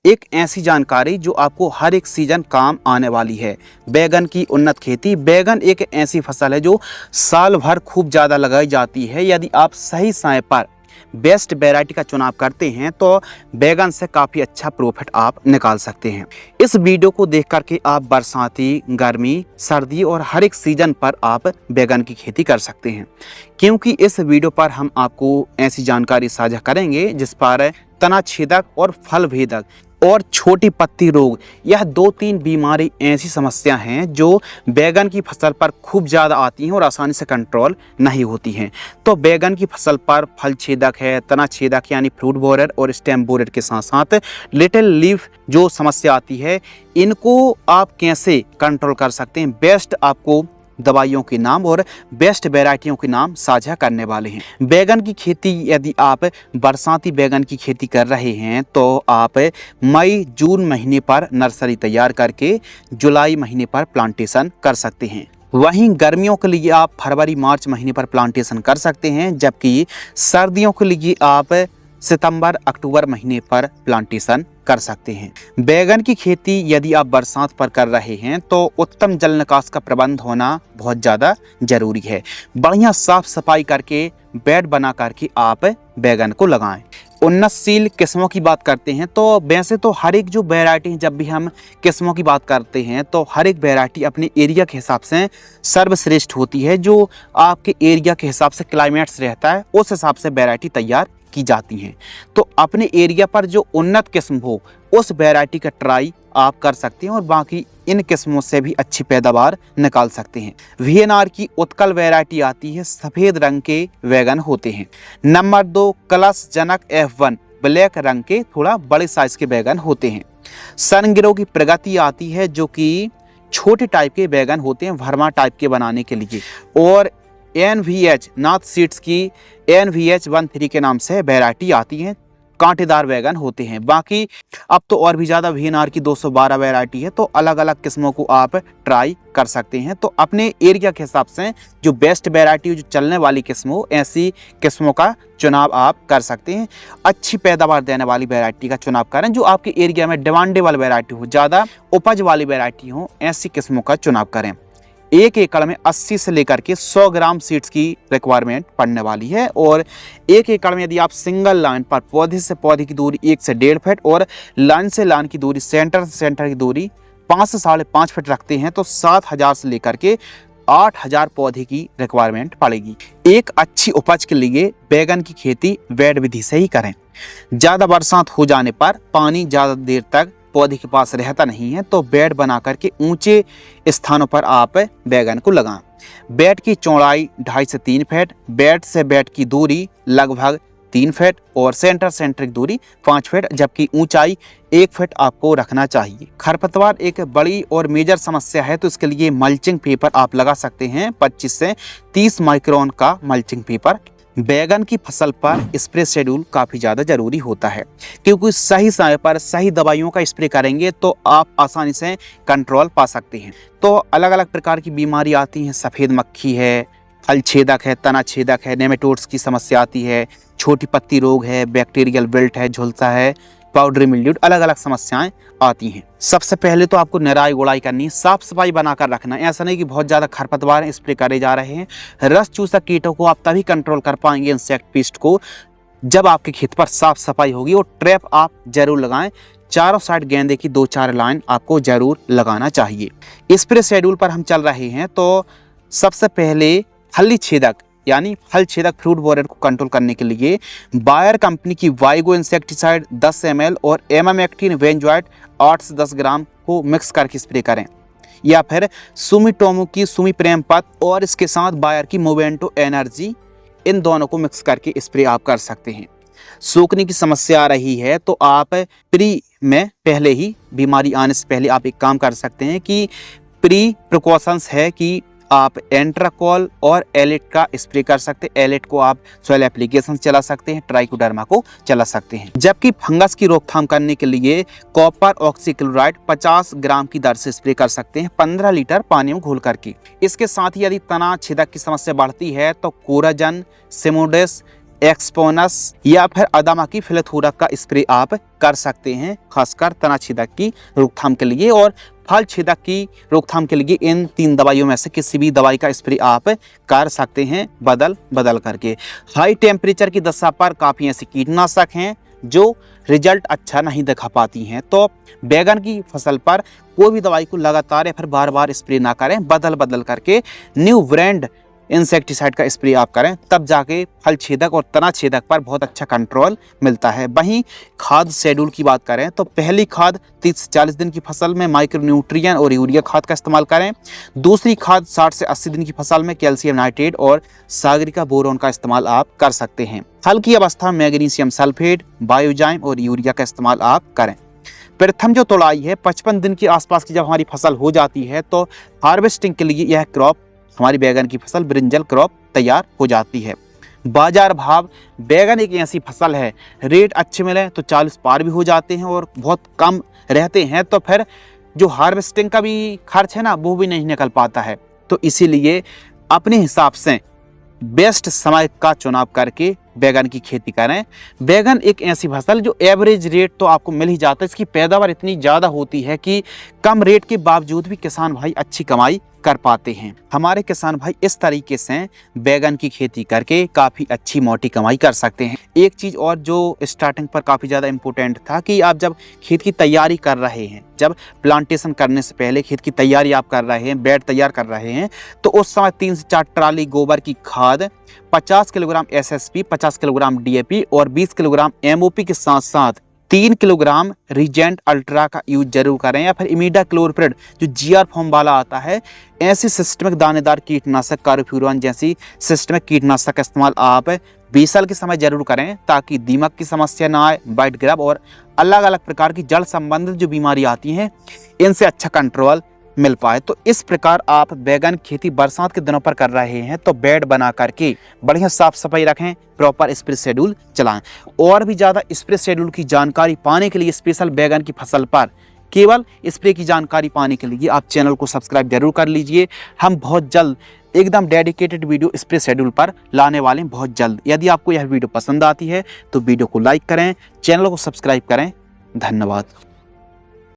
एक ऐसी जानकारी जो आपको हर एक सीजन काम आने वाली है। बैगन की उन्नत खेती। बैगन एक ऐसी फसल है जो साल भर खूब ज़्यादा लगाई जाती है। यदि आप सही समय पर बेस्ट वैरायटी का चुनाव करते हैं तो बैगन से काफ़ी अच्छा प्रॉफिट आप निकाल सकते हैं। इस वीडियो को देख करके आप बरसाती, गर्मी, सर्दी और हर एक सीजन पर आप बैगन की खेती कर सकते हैं, क्योंकि इस वीडियो पर हम आपको ऐसी जानकारी साझा करेंगे जिस पर तना छेदक और फल भेदक और छोटी पत्ती रोग, यह 2-3 बीमारी ऐसी समस्या हैं जो बैगन की फसल पर खूब ज़्यादा आती हैं और आसानी से कंट्रोल नहीं होती हैं। तो बैगन की फसल पर फल छेदक है, तना छेदक यानी फ्रूट बोरर और स्टेम बोरर के साथ साथ लिटिल लीफ जो समस्या आती है, इनको आप कैसे कंट्रोल कर सकते हैं, बेस्ट आपको दवाइयों के नाम और बेस्ट वैरायटियों के नाम साझा करने वाले हैं। बैगन की खेती यदि आप बरसाती बैगन की खेती कर रहे हैं तो आप मई जून महीने पर नर्सरी तैयार करके जुलाई महीने पर प्लांटेशन कर सकते हैं। वहीं गर्मियों के लिए आप फरवरी मार्च महीने पर प्लांटेशन कर सकते हैं, जबकि सर्दियों के लिए आप सितंबर अक्टूबर महीने पर प्लांटेशन कर सकते हैं। बैगन की खेती यदि आप बरसात पर कर रहे हैं तो उत्तम जल निकास का प्रबंध होना बहुत ज़्यादा जरूरी है। बढ़िया साफ सफाई करके बेड बना करके आप बैगन को लगाएं। उन्नतशील किस्मों की बात करते हैं तो वैसे तो हर एक जो वैरायटी है, जब भी हम किस्मों की बात करते हैं तो हर एक वैरायटी अपने एरिया के हिसाब से सर्वश्रेष्ठ होती है। जो आपके एरिया के हिसाब से क्लाइमेट्स रहता है उस हिसाब से वैरायटी तैयार की जाती हैं। तो अपने एरिया पर जो उन्नत किस्म हो उस वैरायटी का ट्राई आप कर सकते हैं और बाकी इन किस्मों से भी अच्छी पैदावार निकाल सकते हैं। वीएनआर की उत्कल वैरायटी आती है, सफ़ेद रंग के बैगन होते हैं। नंबर 2 कलश जनक F1 ब्लैक रंग के थोड़ा बड़े साइज के बैगन होते हैं। सनगिरो की प्रगति आती है जो कि छोटे टाइप के बैगन होते हैं भरमा टाइप के बनाने के लिए। और NVH नाथ सीड्स की NVH 13 के नाम से वैरायटी आती हैं, कांटेदार बैगन होते हैं। बाकी अब तो और भी ज़्यादा VNR की 212 वैरायटी है, तो अलग अलग किस्मों को आप ट्राई कर सकते हैं। तो अपने एरिया के हिसाब से जो बेस्ट वैरायटी जो चलने वाली किस्म हो ऐसी किस्मों का चुनाव आप कर सकते हैं। अच्छी पैदावार देने वाली वैरायटी का चुनाव करें, जो आपके एरिया में डिमांडेबल वैरायटी हो, ज़्यादा उपज वाली वैरायटी हो, ऐसी किस्मों का चुनाव करें। 1 एकड़ में 80 से लेकर के 100 ग्राम सीड्स की रिक्वायरमेंट पड़ने वाली है। और 1 एकड़ में यदि आप सिंगल लाइन पर पौधे से पौधे की दूरी 1 से 1.5 फीट और लाइन से लाइन की दूरी, सेंटर से सेंटर की दूरी 5 से 5.5 फीट रखते हैं तो 7,000 से लेकर के 8,000 पौधे की रिक्वायरमेंट पड़ेगी। एक अच्छी उपज के लिए बैगन की खेती बेड विधि से ही करें। ज़्यादा बरसात हो जाने पर पानी ज़्यादा देर तक पौधे के पास रहता नहीं है तो बेड बना करके ऊंचे स्थानों पर आप बैगन को लगाएं। बेड की चौड़ाई 2.5 से 3 फीट, बेड से बेड की दूरी लगभग 3 फीट और सेंटर की दूरी 5 फीट, जबकि ऊंचाई 1 फीट आपको रखना चाहिए। खरपतवार एक बड़ी और मेजर समस्या है, तो इसके लिए मल्चिंग पेपर आप लगा सकते हैं। 25 से 30 माइक्रोन का मल्चिंग पेपर। बैगन की फसल पर स्प्रे शेड्यूल काफ़ी ज़्यादा ज़रूरी होता है, क्योंकि सही समय पर सही दवाइयों का स्प्रे करेंगे तो आप आसानी से कंट्रोल पा सकते हैं। तो अलग अलग प्रकार की बीमारी आती हैं, सफ़ेद मक्खी है, फल छेदक है, तना छेदक है, नेमेटोड्स की समस्या आती है, छोटी पत्ती रोग है, बैक्टीरियल विल्ट है, झुलसा है, पाउडरी मिल्ड्यू, अलग अलग समस्याएं आती हैं। सबसे पहले तो आपको निराई गुड़ाई करनी, साफ सफाई बनाकर रखना। ऐसा नहीं कि बहुत ज़्यादा खरपतवार स्प्रे करे जा रहे हैं। रस चूसक कीटों को आप तभी कंट्रोल कर पाएंगे, इंसेक्ट पेस्ट को, जब आपके खेत पर साफ सफाई होगी। और ट्रैप आप जरूर लगाएं। चारों साइड गेंदे की 2-4 लाइन आपको जरूर लगाना चाहिए। स्प्रे शेड्यूल पर हम चल रहे हैं तो सबसे पहले फली छेदक यानी फल छेदक फ्रूट बोरर को कंट्रोल करने के लिए बायर कंपनी की वाइगो इंसेक्टिसाइड 10 ml और एमामेक्टिन वेंजॉइट 8 से 10 ग्राम को मिक्स करके स्प्रे करें, या फिर सुमिटोमो की सुमी प्रेमपत और इसके साथ बायर की मोवेंटो एनर्जी, इन दोनों को मिक्स करके स्प्रे आप कर सकते हैं। सूखने की समस्या आ रही है तो आप प्री में पहले ही, बीमारी आने से पहले आप एक काम कर सकते हैं कि प्री प्रिकॉशंस है कि आप एंट्राकॉल और एलिट का स्प्रे कर सकते हैं। एलिट को आप सॉइल एप्लीकेशन चला सकते हैं, ट्राइकोडर्मा को चला सकते हैं। जबकि फंगस की रोकथाम करने के लिए कॉपर ऑक्सीक्लोराइड 50 ग्राम की दर से स्प्रे कर सकते हैं 15 लीटर पानी में घोल करके। इसके साथ ही यदि तना छेदक की समस्या बढ़ती है तो कोराजन, सिमोडेस एक्सपोनस या फिर अदामा की फिलेथोरक का स्प्रे आप कर सकते हैं, खासकर तना छेदक की रोकथाम के लिए। और फल छेदक की रोकथाम के लिए इन 3 दवाइयों में से किसी भी दवाई का स्प्रे आप कर सकते हैं बदल बदल करके। हाई टेम्परेचर की दशा पर काफ़ी ऐसे कीटनाशक हैं जो रिजल्ट अच्छा नहीं दिखा पाती हैं, तो बैगन की फसल पर कोई भी दवाई को लगातार या फिर बार बार स्प्रे ना करें, बदल बदल करके न्यू ब्रांड इंसेक्टिसाइड का स्प्रे आप करें, तब जाके फल छेदक और तना छेदक पर बहुत अच्छा कंट्रोल मिलता है। वहीं खाद शेड्यूल की बात करें तो पहली खाद 30 से 40 दिन की फसल में माइक्रोन्यूट्रिएंट और यूरिया खाद का इस्तेमाल करें। दूसरी खाद 60 से 80 दिन की फसल में कैल्शियम नाइट्रेट और सागरिका बोरोन का इस्तेमाल आप कर सकते हैं। फल की अवस्था में मैग्नीशियम सल्फेट, बायोजाइम और यूरिया का इस्तेमाल आप करें। प्रथम जो तोड़ाई है 55 दिन के आसपास की जब हमारी फसल हो जाती है तो हार्वेस्टिंग के लिए यह क्रॉप, हमारी बैगन की फसल ब्रिंजल क्रॉप तैयार हो जाती है। बाजार भाव, बैगन एक ऐसी फसल है, रेट अच्छे मिले तो 40 पार भी हो जाते हैं और बहुत कम रहते हैं तो फिर जो हार्वेस्टिंग का भी खर्च है ना वो भी नहीं निकल पाता है। तो इसीलिए अपने हिसाब से बेस्ट समय का चुनाव करके बैगन की खेती करें। बैगन एक ऐसी फसल जो एवरेज रेट तो आपको मिल ही जाता है, इसकी पैदावार इतनी ज़्यादा होती है कि कम रेट के बावजूद भी किसान भाई अच्छी कमाई कर पाते हैं। हमारे किसान भाई इस तरीके से बैगन की खेती करके काफ़ी अच्छी मोटी कमाई कर सकते हैं। एक चीज़ और जो स्टार्टिंग पर काफ़ी ज़्यादा इम्पोर्टेंट था कि आप जब खेत की तैयारी कर रहे हैं, जब प्लांटेशन करने से पहले खेत की तैयारी आप कर रहे हैं, बेड तैयार कर रहे हैं, तो उस समय 3 से 4 ट्राली गोबर की खाद, 50 किलोग्राम SSP, 50 किलोग्राम DAP और 20 किलोग्राम MOP के साथ साथ 3 किलोग्राम रीजेंट अल्ट्रा का यूज जरूर करें, या फिर इमिडाक्लोप्रिड जो GR फॉर्म वाला आता है। ऐसी सिस्टमिक दानेदार कीटनाशक कार्बोफ्यूरॉन जैसी सिस्टमिक कीटनाशक का इस्तेमाल आप बीसल के समय जरूर करें ताकि दीमक की समस्या ना आए, वाइट ग्रब और अलग अलग प्रकार की जड़ संबंधित जो बीमारी आती हैं इनसे अच्छा कंट्रोल मिल पाए। तो इस प्रकार आप बैगन खेती बरसात के दिनों पर कर रहे हैं तो बेड बना करके बढ़िया साफ सफाई रखें, प्रॉपर स्प्रे शेड्यूल चलाएं। और भी ज़्यादा स्प्रे शेड्यूल की जानकारी पाने के लिए स्पेशल बैगन की फसल पर केवल स्प्रे की जानकारी पाने के लिए आप चैनल को सब्सक्राइब जरूर कर लीजिए। हम बहुत जल्द एकदम डेडिकेटेड वीडियो स्प्रे शेड्यूल पर लाने वाले हैं, बहुत जल्द। यदि आपको यह वीडियो पसंद आती है तो वीडियो को लाइक करें, चैनल को सब्सक्राइब करें। धन्यवाद।